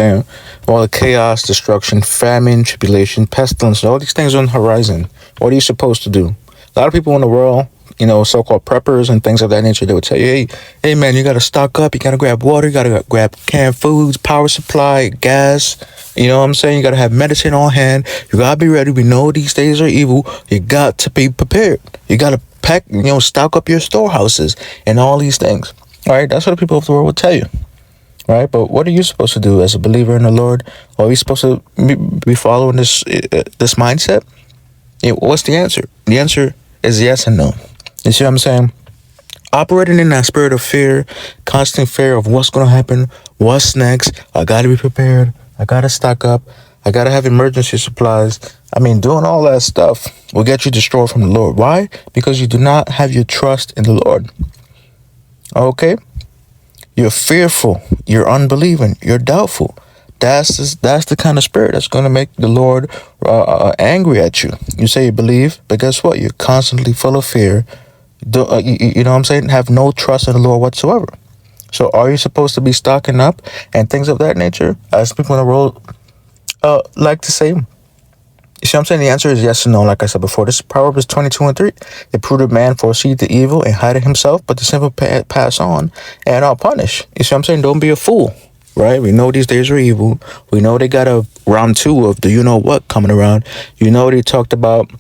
saying? All the chaos, destruction, famine, tribulation, pestilence, all these things on the horizon. What are you supposed to do? A lot of people in the world, so-called preppers and things of that nature, they would tell you, hey, man, you got to stock up. You got to grab water. You got to grab canned foods, power supply, gas. You know what I'm saying? You got to have medicine on hand. You got to be ready. We know these days are evil. You got to be prepared. You got to pack, stock up your storehouses and all these things. All right? That's what the people of the world will tell you. Right? But what are you supposed to do as a believer in the Lord? Are you supposed to be following this mindset? What's the answer? The answer is yes and no. You see what I'm saying? Operating in that spirit of fear, constant fear of what's going to happen, what's next. I got to be prepared. I got to stock up. I got to have emergency supplies. Doing all that stuff will get you destroyed from the Lord. Why? Because you do not have your trust in the Lord. Okay? You're fearful. You're unbelieving. You're doubtful. That's the kind of spirit that's going to make the Lord angry at you. You say you believe, but guess what? You're constantly full of fear. You know what I'm saying? Have no trust in the Lord whatsoever. So are you supposed to be stocking up and things of that nature? As people in the world like to say. You see what I'm saying? The answer is yes and no, like I said before. This is Proverbs 22:3. The prudent man foresees the evil and hideth himself, but the simple pass on and are punished. You see what I'm saying? Don't be a fool, right? We know these days are evil. We know they got a round 2 of the you-know-what coming around. You know they talked about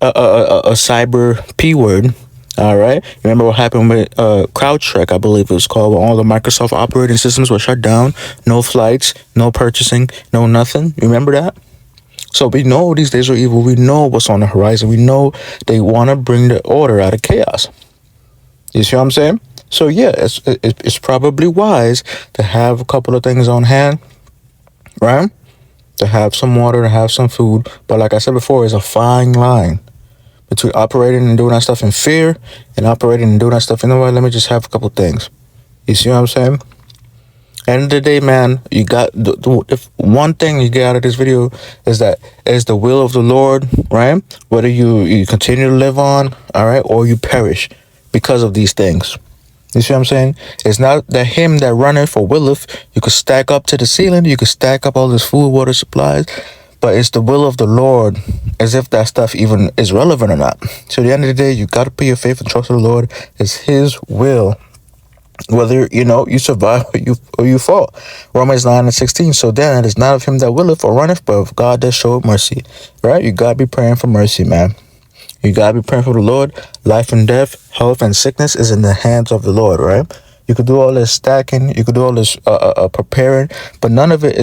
a cyber P word. All right. Remember what happened with CrowdStrike, I believe it was called, where all the Microsoft operating systems were shut down. No flights, no purchasing, no nothing. You remember that? So we know these days are evil. We know what's on the horizon. We know they want to bring the order out of chaos. You see what I'm saying? So yeah, it's probably wise to have a couple of things on hand, right? To have some water, to have some food. But like I said before, it's a fine line between operating and doing that stuff in fear and operating and doing that stuff in the way. Let me just have a couple things. You see what I'm saying? End of the day, man, you got if one thing you get out of this video is that is the will of the Lord, right? Whether you continue to live on, all right, or you perish because of these things. You see what I'm saying? It's not that him that runneth or willeth. You could stack up to the ceiling. You could stack up all this food, water, supplies. But it's the will of the Lord, as if that stuff even is relevant or not. So at the end of the day, you got to put your faith and trust in the Lord. It's his will. Whether, you survive or you fall. Romans 9:16. So then it is not of him that willeth or runneth, but of God that showeth mercy. Right? You got to be praying for mercy, man. You got to be praying for the Lord. Life and death, health and sickness is in the hands of the Lord, right? You could do all this stacking. You could do all this preparing, but none of it